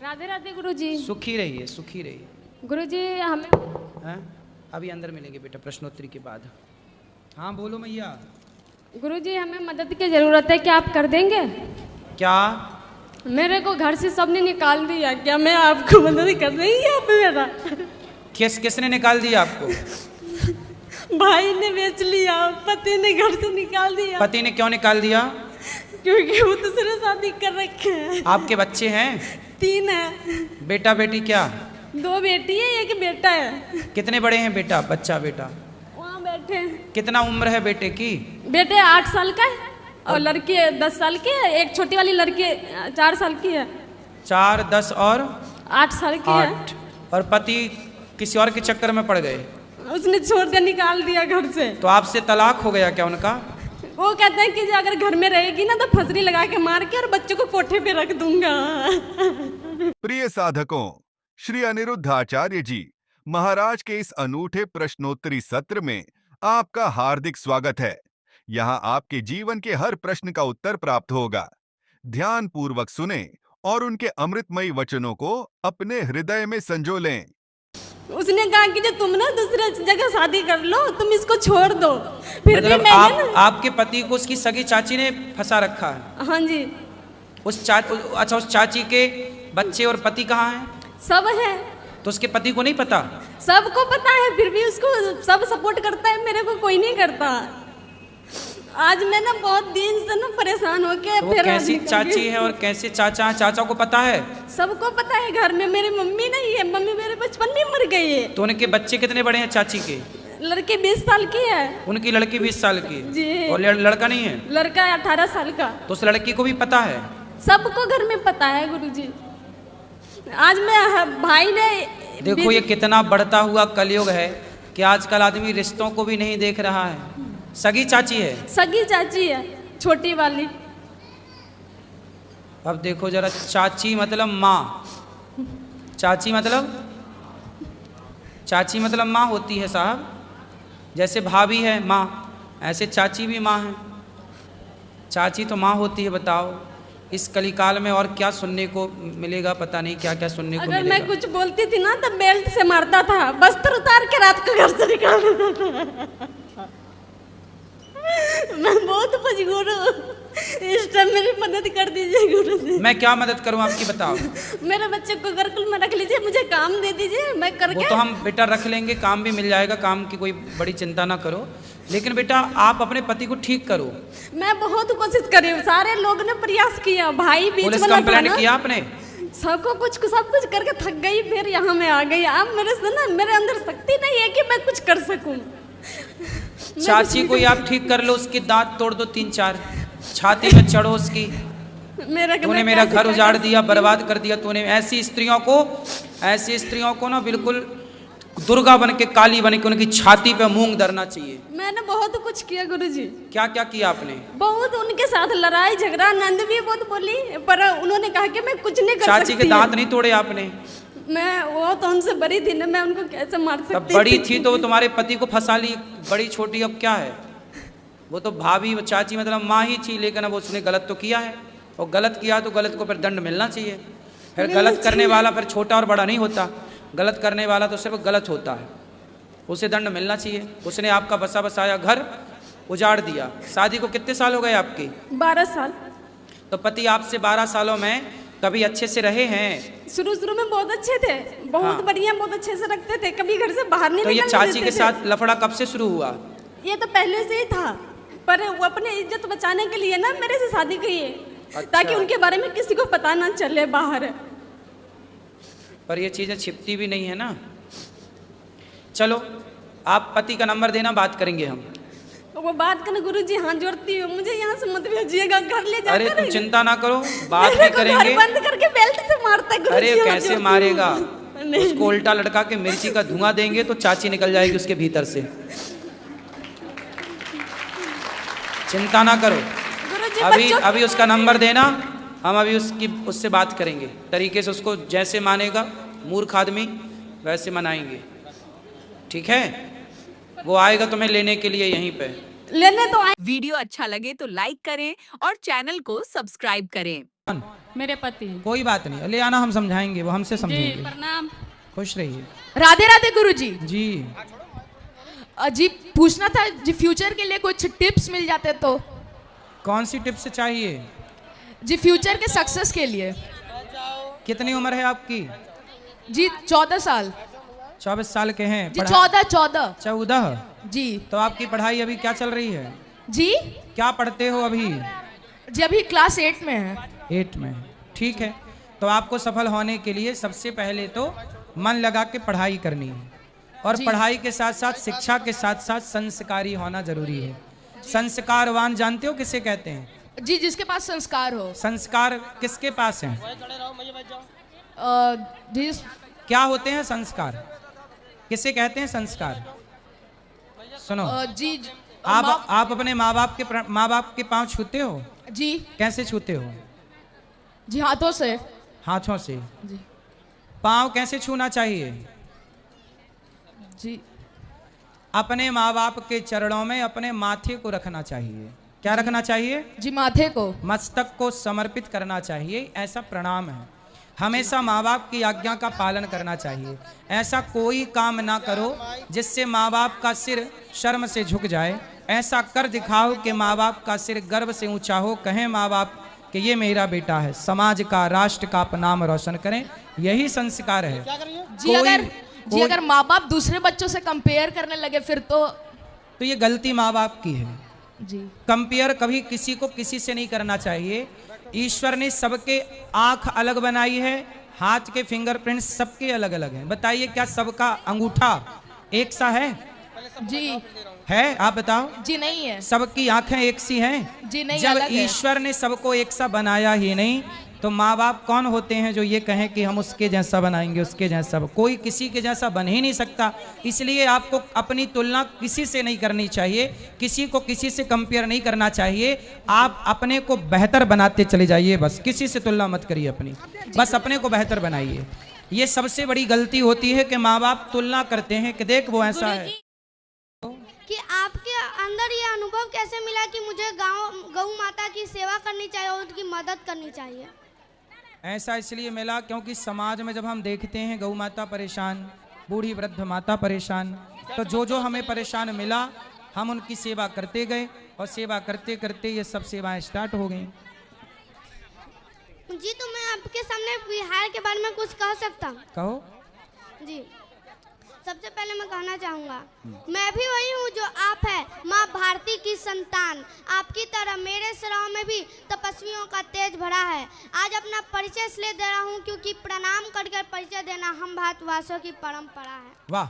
राधे राधे गुरुजी। सुखी रहिए, सुखी रहिए। गुरुजी हमें हैं? अभी अंदर मिलेंगे बेटा प्रश्नोत्तरी के बाद। हाँ बोलो मैया। गुरुजी हमें मदद की जरूरत है, क्या आप कर देंगे? क्या? मेरे को घर से सबने निकाल दिया, क्या मैं आपको मदद कर देंगे आप मेरा? किसने निकाल दिया आपको? भाई ने बेच लिया, पति ने घर से निकाल दिया। पति ने क्यों निकाल दिया? क्योंकि वो दूसरे शादी कर रखे हैं। आपके बच्चे हैं? 3 है। बेटा बेटी क्या? 2 बेटी है, 1 बेटा है। कितने बड़े हैं बेटा? बच्चा बेटा वहाँ बैठे हैं। कितना उम्र है बेटे की? बेटे 8 साल का है और लड़की 10 साल की है। एक छोटी वाली लड़की 4 साल की है। 4, 10 और 8 साल की 8। और पति किसी और के चक्कर में पड़ गए? उसने छोड़ दिया, निकाल दिया घर से। तो आपसे तलाक हो गया क्या उनका? वो कहते हैं कि अगर घर में रहेगी ना तो फसरी लगा के मार के और बच्चों को कोठे पे रख दूंगा। प्रिय साधकों, श्री अनिरुद्ध आचार्य जी महाराज के इस अनूठे प्रश्नोत्तरी सत्र में आपका हार्दिक स्वागत है। यहाँ आपके जीवन के हर प्रश्न का उत्तर प्राप्त होगा। ध्यान पूर्वक सुने और उनके अमृतमयी वचनों को अपने हृदय में संजो लें। उसने कहा कि जो तुम ना दूसरे जगह शादी कर लो, तुम इसको छोड़ दो। फिर मतलब भी मैंने आपके पति को उसकी सगी चाची ने फंसा रखा है? हाँ जी। अच्छा, उस चाची के बच्चे और पति कहाँ हैं? सब है। तो उसके पति को नहीं पता? सबको पता है, फिर भी उसको सब सपोर्ट करता है, मेरे को कोई नहीं करता। आज मैं ना बहुत दिन से ना परेशान होके तो वो कैसी चाची है और कैसे चाचा है? चाचा को पता है? सबको पता है घर में। मेरी मम्मी नहीं है, मम्मी मेरे बचपन में मर गई है। तो उनके बच्चे कितने बड़े हैं चाची के? लड़की 20 साल की है। उनकी लड़की 20 साल की है। जी। और लड़का नहीं है? लड़का 18 साल का। तो उस लड़की को भी पता है? सबको घर में पता है गुरुजी। आज मैं भाई ने देखो ये कितना बढ़ता हुआ कलयुग है कि आजकल आदमी रिश्तों को भी नहीं देख रहा है। सगी चाची है? सगी चाची है, छोटी वाली। अब देखो जरा, चाची मतलब माँ, चाची मतलब माँ होती है साहब। जैसे भाभी है माँ, ऐसे चाची भी माँ है। चाची तो माँ होती है। बताओ इस कलिकाल में और क्या सुनने को मिलेगा, पता नहीं क्या क्या सुनने को मिलेगा। अगर मैं कुछ बोलती थी ना तो बेल्ट से मारता था, बस्तर उतार के रात को घर से निकाल देता था। मैं बहुत मजबूर हूँ, इस टाइम मेरी मदद कर दीजिए गुरुजी। मैं क्या मदद करूँ आपकी? बताओ। मेरे बच्चे को गुरुकुल में रख लीजिए, मुझे काम दे दीजिए, मैं करके। वो तो हम बेटा रख लेंगे, काम भी मिल जाएगा, काम की कोई बड़ी चिंता ना करो। लेकिन बेटा आप अपने पति को ठीक करो। मैं बहुत कोशिश करी, सारे लोग ने प्रयास किया, भाई बीच पुलिस में कंप्लेंट किया आपने? सब कुछ करके थक गई, फिर यहाँ मैं आ गई। अब मेरे से ना, मेरे अंदर शक्ति नहीं है कि मैं कुछ कर सकूं। चाची को आप ठीक कर लो, उसके दांत तोड़ दो 3-4, छाती में चढ़ो उसकी। तूने मेरा घर उजाड़ दिया, बर्बाद कर दिया तूने। ऐसी स्त्रियों को ना बिल्कुल दुर्गा बन के, काली बन के उनकी छाती पे मूंग धरना चाहिए। मैंने बहुत कुछ किया गुरुजी। क्या क्या किया आपने? बहुत उनके साथ लड़ाई झगड़ा, नंद भी बहुत बोली, पर उन्होंने कहा कि मैं कुछ नहीं कर सकती। चाची के दांत नहीं तोड़े आपने? मैं वो तो उनसे बड़ी थी ना, मैं उनको कैसे मार सकती? बड़ी थी तो वो तुम्हारे पति को फंसा ली, बड़ी छोटी अब क्या है? वो तो भाभी, वो चाची मतलब माँ ही थी, लेकिन अब उसने गलत तो किया है। और गलत किया तो गलत को फिर दंड मिलना चाहिए। फिर गलत करने वाला फिर छोटा और बड़ा नहीं होता, गलत करने वाला तो सिर्फ गलत होता है, उसे दंड मिलना चाहिए। उसने आपका बसा बसाया घर उजाड़ दिया। शादी को कितने साल हो गए आपके? 12 साल। तो पति आपसे 12 सालों में कभी अच्छे से रहे हैं? शुरू में बहुत अच्छे थे, बहुत बढ़िया, बहुत अच्छे से रखते थे, कभी घर से बाहर नहीं तो ये निकलने चाची देते के थे। साथ लफड़ा कब से शुरू हुआ? ये तो पहले से ही था, पर वो अपने इज्जत बचाने के लिए ना मेरे से शादी की है। अच्छा। ताकि उनके बारे में किसी को पता ना चले बाहर। पर ये चीजें छिपती भी नहीं है ना। चलो आप पति का नंबर देना, बात करेंगे हम। वो बात करना गुरुजी, हाथ जोड़ती हूँ, मुझे यहाँ से मत भेजिएगा, घर ले जाकर। अरे तुम चिंता ना करो, बात भी करेंगे। घर बंद करके बेल्ट से मारता है गुरुजी। अरे कैसे मारेगा? नहीं। उसको उल्टा लटका के मिर्ची का धुआं देंगे तो चाची निकल जाएगी उसके भीतर से। चिंता ना करो। अभी उसका नंबर देना, हम अभी उससे बात करेंगे तरीके से। उसको जैसे मानेगा मूर्ख आदमी वैसे मनाएंगे, ठीक है? वो आएगा तुम्हें लेने के लिए यहीं पे। लेने तो वीडियो अच्छा लगे तो लाइक करें और चैनल को सब्सक्राइब करें। कौन? मेरे पति। कोई बात नहीं, ले आना, हम समझाएंगे, वो हमसे जी समझेंगे। प्रणाम। खुश रहिए राधे राधे गुरुजी। जी। जी पूछना था जी, फ्यूचर के लिए कुछ टिप्स मिल जाते तो। कौन सी टिप्स चाहिए? जी फ्यूचर के सक्सेस के लिए। कितनी उम्र है आपकी? जी 14 साल। 24 साल के हैं? जी 14। 14। जी। तो आपकी पढ़ाई अभी क्या चल रही है? जी क्या पढ़ते हो अभी? जी अभी क्लास 8 में है। 8 में, ठीक है। तो आपको सफल होने के लिए सबसे पहले तो मन लगा के पढ़ाई करनी है, और पढ़ाई के साथ साथ शिक्षा के साथ साथ संस्कारी होना जरूरी है। संस्कारवान जानते हो किसे कहते हैं? जी जिसके पास संस्कार हो। संस्कार किसके पास हैं? जी क्या होते हैं संस्कार? किसे कहते हैं संस्कार? सुनो, जी आप अपने माँ बाप के पांव छूते हो? जी। कैसे छूते हो? जी हाथों से। हाथों से। जी। पांव कैसे छूना चाहिए? जी अपने माँ बाप के चरणों में अपने माथे को रखना चाहिए। क्या रखना चाहिए? जी माथे को, मस्तक को समर्पित करना चाहिए, ऐसा प्रणाम है। हमेशा माँ बाप की आज्ञा का पालन करना चाहिए। ऐसा कोई काम ना करो जिससे माँ बाप का सिर शर्म से झुक जाए। ऐसा कर दिखाओ कि माँ बाप का सिर गर्व से ऊंचा हो, कहें माँ बाप कि ये मेरा बेटा है, समाज का, राष्ट्र का नाम रोशन करें। यही संस्कार है। अगर माँ बाप दूसरे बच्चों से कंपेयर करने लगे फिर तो ये गलती माँ बाप की है। जी कंपेयर कभी किसी को किसी से नहीं करना चाहिए। ईश्वर ने सबके आंख अलग बनाई है, हाथ के फिंगरप्रिंट्स सबके अलग अलग हैं। बताइए क्या सबका अंगूठा एक सा है? जी है, आप बताओ। जी नहीं है। सबकी आंखें एक सी हैं? जी नहीं, जब अलग है। ईश्वर ने सबको एक सा बनाया ही नहीं, तो माँ बाप कौन होते हैं जो ये कहें कि हम उसके जैसा बनाएंगे, उसके जैसा? कोई किसी के जैसा बन ही नहीं सकता। इसलिए आपको अपनी तुलना किसी से नहीं करनी चाहिए, किसी को किसी से कंपेयर नहीं करना चाहिए। आप अपने को बेहतर बनाते चले जाइए, बस किसी से तुलना मत करिए अपनी, बस अपने को बेहतर बनाइए। ये सबसे बड़ी गलती होती है कि माँ बाप तुलना करते हैं कि देख वो ऐसा है। कि आपके अंदर ये अनुभव कैसे मिला कि मुझे गौ माता की सेवा करनी चाहिए और उनकी मदद करनी चाहिए? ऐसा इसलिए मिला क्योंकि समाज में जब हम देखते हैं गौ माता परेशान, बूढ़ी वृद्ध माता परेशान, तो जो हमें परेशान मिला हम उनकी सेवा करते गए, और सेवा करते करते ये सब सेवाएं स्टार्ट हो गई। जी तो मैं आपके सामने बिहार के बारे में कुछ कह सकता हूँ? कहो। जी सबसे पहले मैं कहना चाहूँगा, मैं भी वही हूँ जो आप है, माँ भारती की संतान। आपकी तरह मेरे सराव में भी तपस्वियों का तेज भरा है। आज अपना परिचय इसलिए दे रहा हूँ क्योंकि प्रणाम करके परिचय देना हम भारतवासियों की परंपरा है। वाह।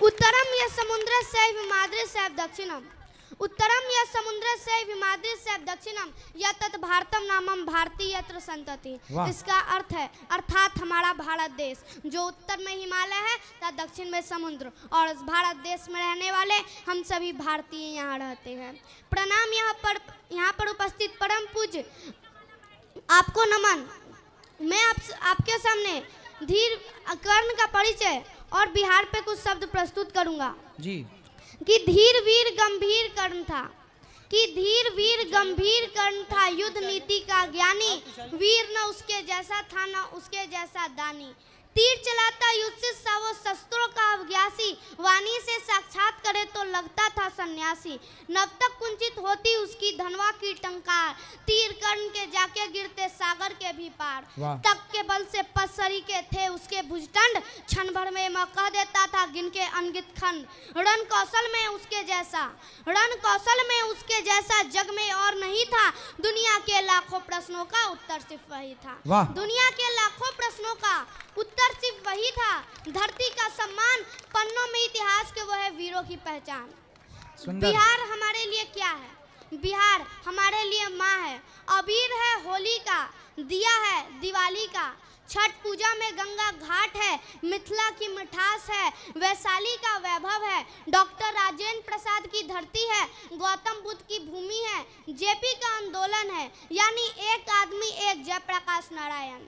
उत्तरम यह समुद्र से हिमाद्री से दक्षिणम, उत्तरम यह समुद्र से हिमाद्री से दक्षिणम, यह तत् भारतम नामम भारती यत्र संतति। इसका अर्थ है, अर्थात हमारा भारत देश जो उत्तर में हिमालय है तथा दक्षिण में समुद्र, और इस भारत देश में रहने वाले हम सभी भारतीय यहाँ रहते हैं। प्रणाम। यहाँ पर उपस्थित परम पूज्य आपको नमन। मैं आपके सामने धीर कर्ण का परिचय और बिहार पे कुछ शब्द प्रस्तुत करूंगा। जी। कि धीर वीर गंभीर कर्ण था, कि धीर वीर गंभीर कर्ण था, युद्ध नीति का ज्ञानी, वीर न उसके जैसा था न उसके जैसा दानी। तीर चलाता युद्ध से सा वो शस्त्रों का अभ्यासी, वाणी से साक्षात करे तो लगता था सन्यासी। नब तक कुंचित होती उसकी धनवा की टंकार, तीर कर्ण के जाके गिरते सागर के भी पार। तक के बल से पसरी के थे उसके भुजदंड, क्षण भर में मैं कह देता था गिन के अनगित खंड। रण कौशल में उसके जैसा जग में और नहीं था, दुनिया के लाखों प्रश्नों का उत्तर सिर्फ वही था। दुनिया के लाखों प्रश्नों का उत्तर सिर्फ वही था। धरती का सम्मान, पन्नों में इतिहास के वो है वीरों की पहचान। बिहार हमारे लिए क्या है? बिहार हमारे लिए माँ है, अबीर है होली का, दिया है दिवाली का, छठ पूजा में गंगा घाट है, मिथिला की मिठास है, वैशाली का वैभव है, डॉक्टर राजेंद्र प्रसाद की धरती है, गौतम बुद्ध की भूमि है, जेपी का आंदोलन है, यानी एक आदमी एक जयप्रकाश नारायण।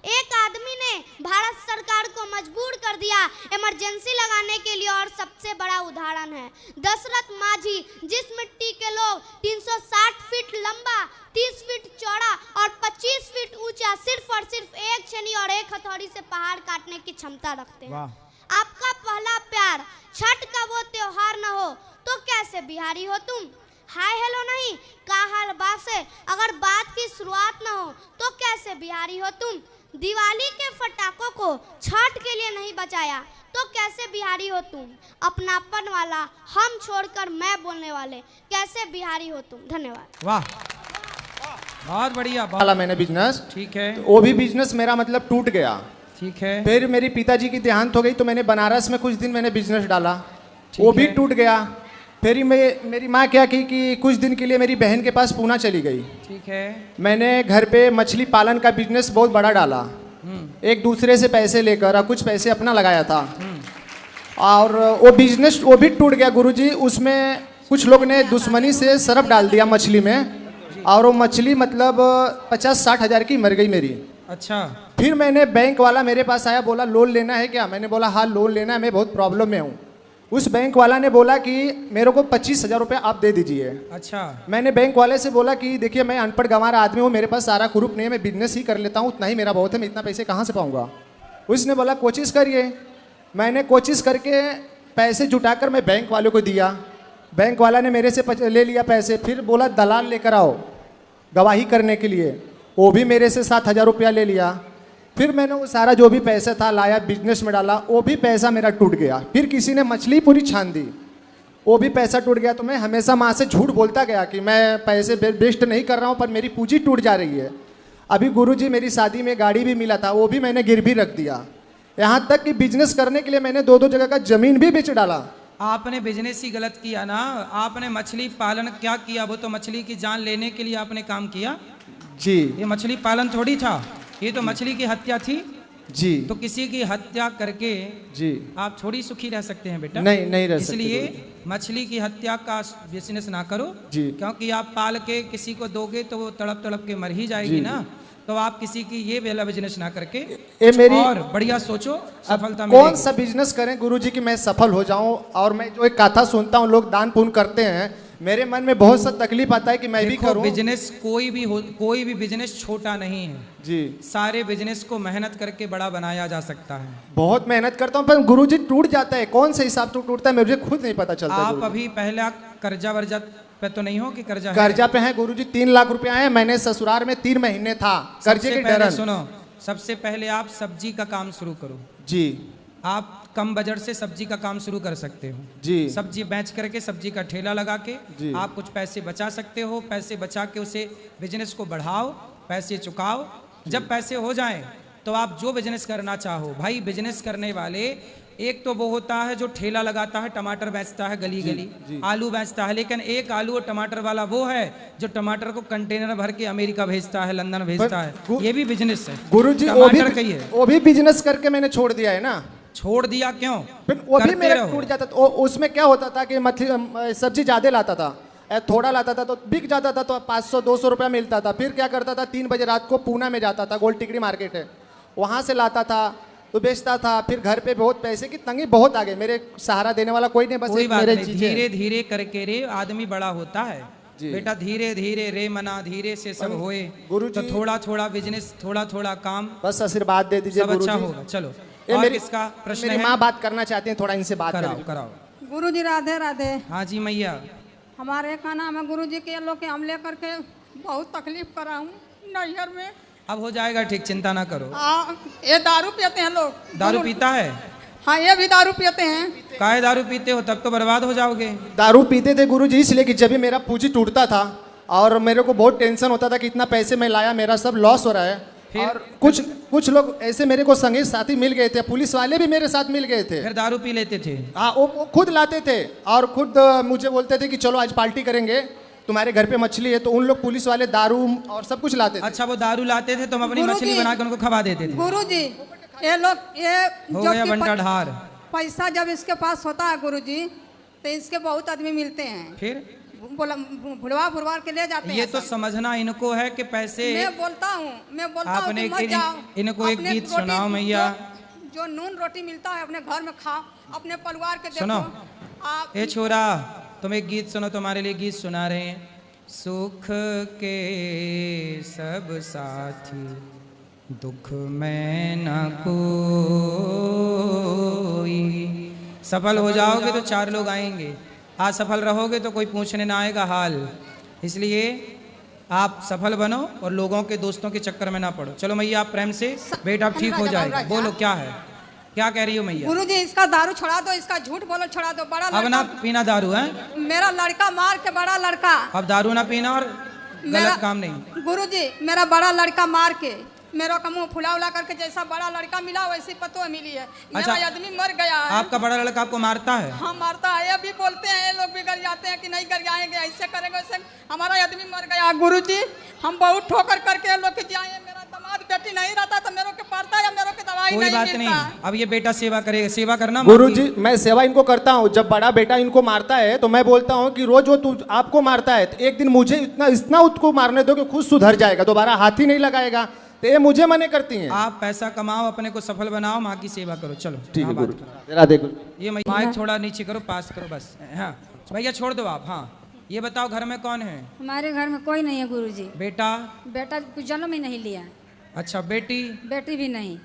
एक आदमी ने भारत सरकार को मजबूर कर दिया इमरजेंसी लगाने के लिए। और सबसे बड़ा उदाहरण है दशरथ माझी, जिस मिट्टी के लोग 360 फीट लंबा, 30 फीट चौड़ा और 25 फीट ऊंचा सिर्फ और सिर्फ एक छेनी और एक हथौड़ी से पहाड़ काटने की क्षमता रखते हैं। आपका पहला प्यार छठ का वो त्योहार न हो तो कैसे बिहारी हो तुम? हाय हेलो नहीं का हाल बा से अगर बात की शुरुआत न हो तो कैसे बिहारी हो तुम? दिवाली के फटाकों को छठ के लिए नहीं बचाया तो कैसे बिहारी हो तुम? अपनापन वाला हम छोड़कर मैं बोलने वाले कैसे बिहारी हो तुम? धन्यवाद। वाह, बहुत बढ़िया। वाला मैंने बिजनेस, ठीक है, वो भी बिजनेस मेरा मतलब टूट गया। ठीक है। फिर मेरी पिताजी की देहांत हो गई तो मैंने बनारस में कुछ दिन मैंने बिजनेस डाला, वो भी टूट गया। फिर मेरी माँ क्या की कि कुछ दिन के लिए मेरी बहन के पास पूना चली गई। ठीक है। मैंने घर पे मछली पालन का बिजनेस बहुत बड़ा डाला, एक दूसरे से पैसे लेकर और कुछ पैसे अपना लगाया था, और वो बिजनेस वो भी टूट गया गुरुजी। उसमें कुछ लोग ने दुश्मनी से सरफ डाल दिया मछली में और वो मछली मतलब 50-60 हज़ार की मर गई मेरी। अच्छा। फिर मैंने बैंक वाला मेरे पास आया, बोला लोन लेना है क्या? मैंने बोला हाँ लोन लेना है, मैं बहुत प्रॉब्लम में हूँ। उस बैंक वाला ने बोला कि मेरे को 25,000 रुपये आप दे दीजिए। अच्छा। मैंने बैंक वाले से बोला कि देखिए मैं अनपढ़ गंवार आदमी हूँ, मेरे पास सारा ग्रुप नहीं है, मैं बिजनेस ही कर लेता हूँ, उतना ही मेरा बहुत है, मैं इतना पैसे कहाँ से पाऊँगा? उसने बोला कोशिश करिए। मैंने कोशिश करके पैसे जुटाकर मैं बैंक वाले को दिया, बैंक वाला ने मेरे से ले लिया पैसे। फिर बोला दलाल लेकर आओ गवाही करने के लिए, वो भी मेरे से 7,000 रुपया ले लिया। फिर मैंने वो सारा जो भी पैसा था लाया बिजनेस में डाला, वो भी पैसा मेरा टूट गया। फिर किसी ने मछली पूरी छान दी, वो भी पैसा टूट गया। तो मैं हमेशा माँ से झूठ बोलता गया कि मैं पैसे वेस्ट नहीं कर रहा हूँ, पर मेरी पूंजी टूट जा रही है। अभी गुरुजी मेरी शादी में गाड़ी भी मिला था, वो भी मैंने गिरवी रख दिया। यहाँ तक कि बिजनेस करने के लिए मैंने 2-2 जगह का जमीन भी बेच डाला। आपने बिजनेस ही गलत किया ना। आपने मछली पालन क्या किया? वो तो मछली की जान लेने के लिए आपने काम किया जी। ये मछली पालन थोड़ी था, ये तो मछली की हत्या थी जी। तो किसी की हत्या करके जी आप थोड़ी सुखी रह सकते हैं बेटा? नहीं रह सकते। इसलिए मछली की हत्या का बिजनेस ना करो जी, क्योंकि आप पाल के किसी को दोगे तो वो तड़प तड़प के मर ही जाएगी ना। तो आप किसी की ये वाला बिजनेस ना करके ये मेरी और बढ़िया सोचो, सफलता कौन मिलेगी। सा बिजनेस करें गुरुजी कि मैं सफल हो जाऊं? और मैं जो एक कथा सुनता हूं लोग दान पुण्य करते हैं, मेरे मन में बहुत सा तकलीफ आता है कि मैं भी करूं। बिजनेस कोई भी बिजनेस छोटा नहीं है जी। सारे बिजनेस को मेहनत करके बड़ा बनाया जा सकता है। बहुत मेहनत करता हूं पर गुरुजी टूट जाता है, कौन से हिसाब से टूटता है मुझे खुद नहीं पता चलता। आप अभी पहला कर्जा वर्जा पे तो नहीं हो कि कर्जा पे है गुरुजी? 3 लाख रुपया है। मैंने ससुराल में 3 महीने था कर्जे के डर। सुनो, सबसे पहले आप सब्जी का काम शुरू करो जी। आप कम बजट से सब्जी का काम शुरू कर सकते हो जी। सब्जी बेच करके सब्जी का ठेला लगा के आप कुछ पैसे बचा सकते हो। पैसे बचा के उसे बिजनेस को बढ़ाओ, पैसे चुकाओ। जब पैसे हो जाएं तो आप जो बिजनेस करना चाहो। भाई बिजनेस करने वाले एक तो वो होता है जो ठेला लगाता है, टमाटर बेचता है गली गली, आलू बेचता है, लेकिन एक आलू और टमाटर वाला वो है जो टमाटर को कंटेनर भर के अमेरिका भेजता है, लंदन भेजता है। ये भी बिजनेस है गुरुजी। वो भी बिजनेस करके मैंने छोड़ दिया है ना। छोड़ दिया क्यों? फिर वो भी मेरा टूट जाता था। उसमें क्या होता था कि मछली सब्जी ज्यादा लाता था, थोड़ा लाता था तो बिक जाता था, तो 500-200 रुपया मिलता था। फिर क्या करता था 3 बजे रात को पूना में जाता था, गोल टिकरी मार्केट है, वहां से लाता था तो बेचता था। फिर घर पे बहुत पैसे की तंगी बहुत आ गई, मेरे सहारा देने वाला कोई नहीं, बस मेरे धीरे धीरे करके रे आदमी बड़ा होता है बेटा। धीरे धीरे रे मना धीरे से सब होए। तो थोड़ा थोड़ा बिजनेस, थोड़ा थोड़ा काम, बस आशीर्वाद दे दीजिए सब अच्छा होगा। चलो और इसका प्रश्न है। मेरी माँ बात करना चाहती है, थोड़ा इनसे बात कराओ। गुरुजी राधे राधे। हाँ जी मैया। हमारे का नाम है गुरुजी के लोग के हम लेकर के बहुत तकलीफ करा हूँ नैहर में। अब हो जाएगा ठीक, चिंता ना करो। ये दारू पीते हैं लोग। दारू पीता है? हाँ ये भी दारू पीते हैं। काहे दारू पीते हो? तब तो बर्बाद हो जाओगे। दारू पीते थे गुरुजी इसलिए कि जब भी मेरा पूंजी टूटता था और मेरे को बहुत टेंशन होता था कि इतना पैसे मैं लाया, मेरा सब लॉस हो रहा है। और कुछ लोग ऐसे मेरे को संगी साथी मिल गए थे, पुलिस वाले भी मेरे साथ मिल गए थे। फिर दारू पी लेते थे? हाँ वो खुद लाते थे और खुद मुझे बोलते थे कि चलो आज पार्टी करेंगे, तुम्हारे घर पे मछली है। तो उन लोग पुलिस वाले दारू और सब कुछ लाते थे। अच्छा वो दारू लाते थे, तुम अपनी मछली बना के उनको खवा देते थे? गुरुजी ये लोग ये हो गया बंटा ढार। पैसा जब इसके पास होता है गुरुजी तो इसके बहुत आदमी मिलते हैं, फिर भुलवा के ले जाते हैं। ये तो समझना इनको है कि पैसे। मैं बोलता हूँ आपने इनको एक गीत सुनाओ मैया। जो नून रोटी मिलता है अपने घर में खाओ, अपने परिवार के सुनो। देखो। आप ए छोरा, तुम एक गीत सुनो, तुम्हारे लिए गीत सुना रहे हैं। सुख के सब साथी, दुख में न कोई। सफल हो जाओगे तो 4 लोग आएंगे, असफल रहोगे तो कोई पूछने ना आएगा हाल। इसलिए आप सफल बनो और लोगों के दोस्तों के चक्कर में ना पड़ो। चलो मैया, आप प्रेम से बेटा अब ठीक हो जाएगा। बोलो क्या है, क्या कह रही हो मैया? गुरुजी इसका दारू छोड़ा दो, इसका झूठ बोलो छोड़ा दो। बड़ा अब ना पीना दारू है, मेरा लड़का मार के, बड़ा लड़का। अब दारू ना पीना और गलत काम नहीं। गुरुजी मेरा बड़ा लड़का मार के मेरा का मुंह फुला उला करके, जैसा बड़ा लड़का मिला वैसी पतो मिली है। अच्छा, मेरा आदमी मर गया है। आपका बड़ा लड़का आपको मारता है? हाँ मारता है। अभी बोलते हैं ये लोग बिगड़ जाते हैं कि नहीं कर जाएंगे, ऐसे करेंगे वैसे। हमारा आदमी मर गया गुरुजी, हम बहुत ठोकर करके लोग के जाए। मेरा दामाद बेटी नहीं रहता तो मेरे को पड़ता है, मेरे को दवाई कोई नहीं बात मिलता। नहीं, अब ये बेटा सेवा करेगा। सेवा करना गुरुजी, मैं सेवा इनको करता हूँ। जब बड़ा बेटा इनको मारता है तो मैं बोलता हूँ कि रोज वो तू आपको मारता है तो एक दिन मुझे इतना उसको मारने दो कि खुद सुधर जाएगा, दोबारा हाथ ही नहीं लगाएगा। तो ये मुझे मने करती हैं। आप पैसा कमाओ, अपने को सफल बनाओ, माँ की सेवा करो। चलो ठीक है हाँ, गुरु, बात करो। राधे गुरु। ये माइक थोड़ा नीचे करो, पास करो बस। हाँ भैया छोड़ दो आप। हाँ ये बताओ, घर में कौन है? हमारे घर में कोई नहीं है गुरुजी। बेटा? बेटा कुछ जन्म ही नहीं लिया। अच्छा, बेटी? बेटी भी नहीं।